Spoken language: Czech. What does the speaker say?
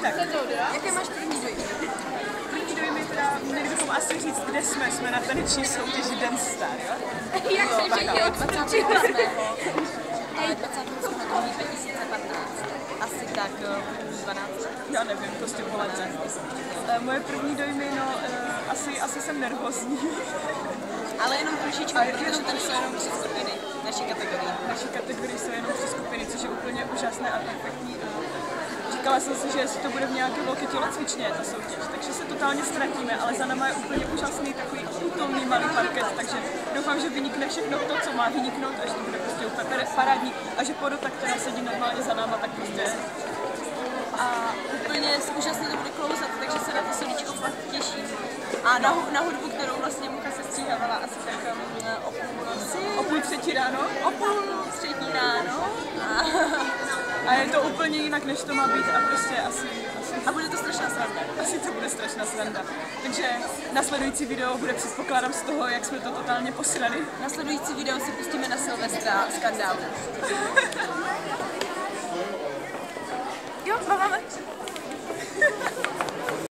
Tak, jaké máš první dojmy? První dojmy teda, měli bychom asi říct, kde jsme. Jsme na taneční soutěži Den Star, jo? Jak se všichni jo, 28. 2015. Asi tak 12. Já nevím, prostě po lete. Moje první dojmy, no, asi jsem nervózní. Ale jenom trošičku, protože tam jsou jenom 3 skupiny naší kategorii. Naší kategorii jsou jenom 3 skupiny, což je úplně úžasné a perfektní. Říkala jsem si, že jestli to bude v nějaké velké tělocvičně, ta soutěž, takže se totálně ztratíme, ale za náma je úplně úžasný takový útulný malý parket, takže doufám, že vynikne všechno to, co má vyniknout, až to bude prostě úplně parádní a že porota, která sedí normálně za náma, tak prostě. A úplně úžasně to bude klouzat, takže se na to srdíčko fakt těším. A na hudbu, kterou vlastně Mucha se stříhávala asi tak o půl třetí ráno. O půl třetí ráno. A je to úplně jinak, než to má být a prostě asi. A bude to strašná sranda. Asi to bude strašná sranda. Takže následující video bude, předpokládám, z toho, jak jsme to totálně posrali. Následující video si pustíme na Silvestra Skandálu.